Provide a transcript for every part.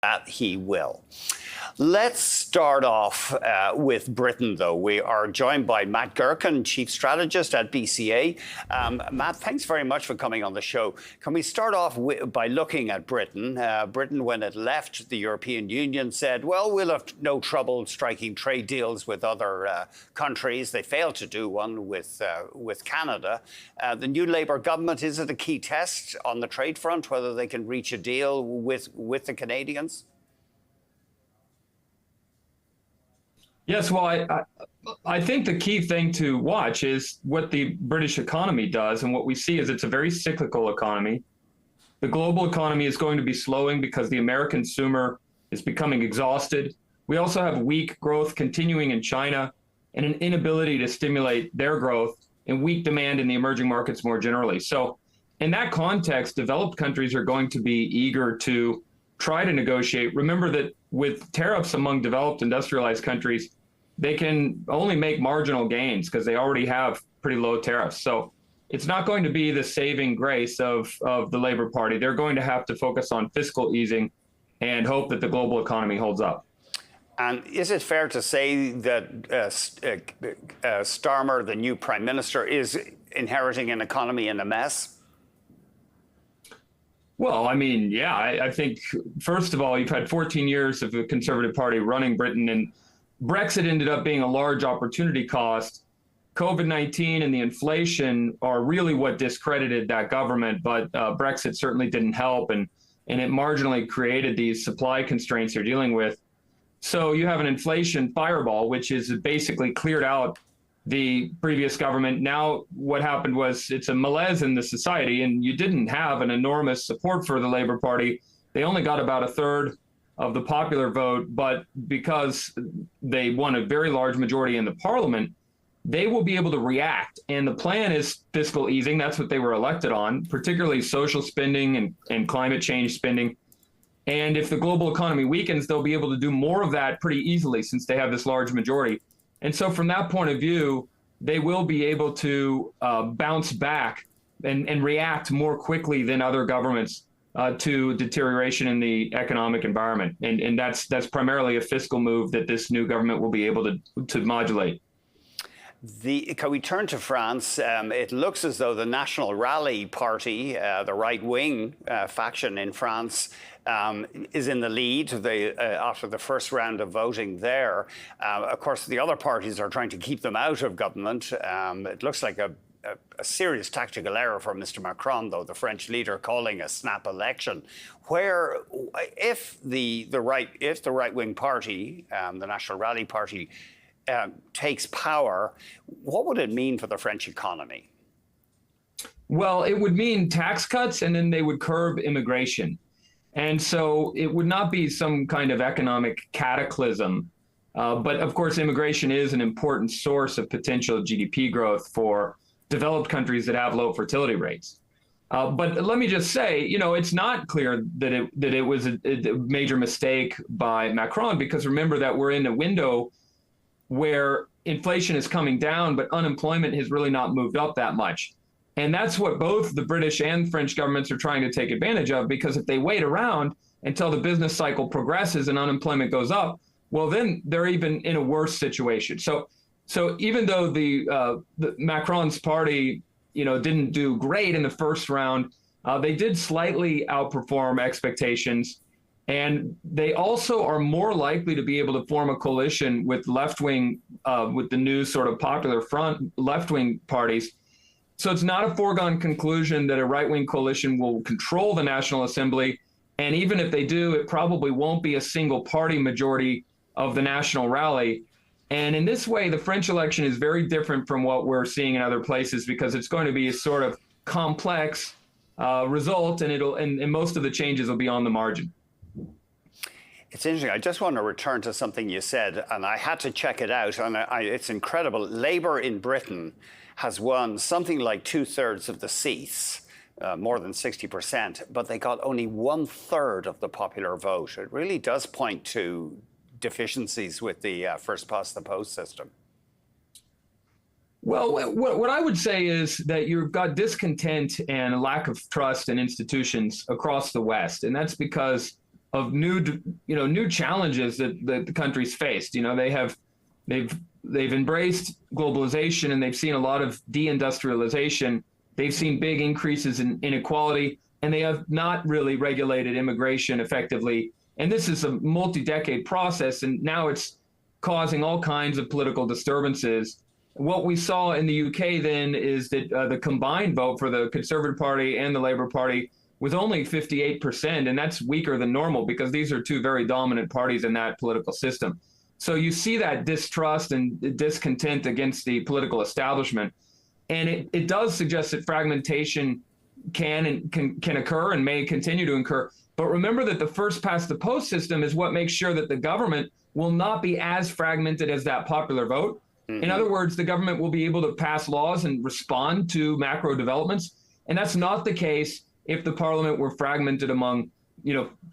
that he will. Let's start off with Britain, though. We are joined by Matt Gertken, Chief Strategist at BCA. Matt, thanks very much for coming on the show. Can we start off by looking at Britain? Britain, when it left the European Union, said, well, we'll have no trouble striking trade deals with other countries. They failed to do one with Canada. The new Labour government, is it a key test on the trade front, whether they can reach a deal with the Canadians? Yes, well, I think the key thing to watch is what the British economy does. And what we see is it's a very cyclical economy. The global economy is going to be slowing because the American consumer is becoming exhausted. We also have weak growth continuing in China and an inability to stimulate their growth and weak demand in the emerging markets more generally. So in that context, developed countries are going to be eager to try to negotiate. Remember that with tariffs among developed industrialized countries, they can only make marginal gains because they already have pretty low tariffs. So it's not going to be the saving grace of the Labour Party. They're going to have to focus on fiscal easing and hope that the global economy holds up. And is it fair to say that Starmer, the new Prime Minister, is inheriting an economy in a mess? Well, I mean, yeah, I think, first of all, you've had 14 years of the Conservative Party running Britain, and Brexit ended up being a large opportunity cost. COVID-19 and the inflation are really what discredited that government, but Brexit certainly didn't help, and it marginally created these supply constraints you're dealing with. So you have an inflation fireball, which is basically cleared out the previous government. Now what happened was it's a malaise in the society, and you didn't have an enormous support for the Labour Party. They only got about a third of the popular vote, but because they won a very large majority in the parliament, they will be able to react. And the plan is fiscal easing. That's what they were elected on, particularly social spending and climate change spending. And if the global economy weakens, they'll be able to do more of that pretty easily since they have this large majority. And so from that point of view, they will be able to bounce back and react more quickly than other governments to deterioration in the economic environment. And that's primarily a fiscal move that this new government will be able to modulate. Can we turn to France? It looks as though the National Rally Party, the right-wing faction in France, is in the lead after the first round of voting there. Of course, the other parties are trying to keep them out of government. It looks like a serious tactical error for Mr. Macron, though, the French leader, calling a snap election. Where, if the right-wing party, the National Rally Party, takes power, what would it mean for the French economy? Well, it would mean tax cuts, and then they would curb immigration. And so it would not be some kind of economic cataclysm. But of course, immigration is an important source of potential GDP growth for developed countries that have low fertility rates. But let me just say, it's not clear that it was a major mistake by Macron, because remember that we're in a window where inflation is coming down, but unemployment has really not moved up that much. And that's what both the British and French governments are trying to take advantage of, because if they wait around until the business cycle progresses and unemployment goes up, well, then they're even in a worse situation. So even though the Macron's party, didn't do great in the first round, they did slightly outperform expectations. And they also are more likely to be able to form a coalition with left-wing, with the new sort of popular front left-wing parties. So it's not a foregone conclusion that a right-wing coalition will control the National Assembly. And even if they do, it probably won't be a single party majority of the National Rally. And in this way, the French election is very different from what we're seeing in other places, because it's going to be a sort of complex result, and most of the changes will be on the margin. It's interesting. I just want to return to something you said, and I had to check it out, and it's incredible. Labour in Britain has won something like 2/3 of the seats, more than 60%, but they got only 1/3 of the popular vote. It really does point to deficiencies with the first-past-the-post system. Well, what I would say is that you've got discontent and a lack of trust in institutions across the West, and that's because new challenges that the country's faced. They've embraced globalization, and they've seen a lot of deindustrialization. They've seen big increases in inequality, and they have not really regulated immigration effectively. And this is a multi-decade process, and now it's causing all kinds of political disturbances. What we saw in the UK then is that the combined vote for the Conservative Party and the Labour Party was only 58%, and that's weaker than normal because these are two very dominant parties in that political system. So you see that distrust and discontent against the political establishment, and it does suggest that fragmentation can occur and may continue to occur. But remember that the first past the post system is what makes sure that the government will not be as fragmented as that popular vote. Mm-hmm. In other words, the government will be able to pass laws and respond to macro developments. And that's not the case if the parliament were fragmented among,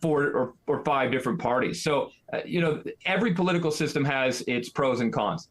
4 or 5 different parties. So, every political system has its pros and cons.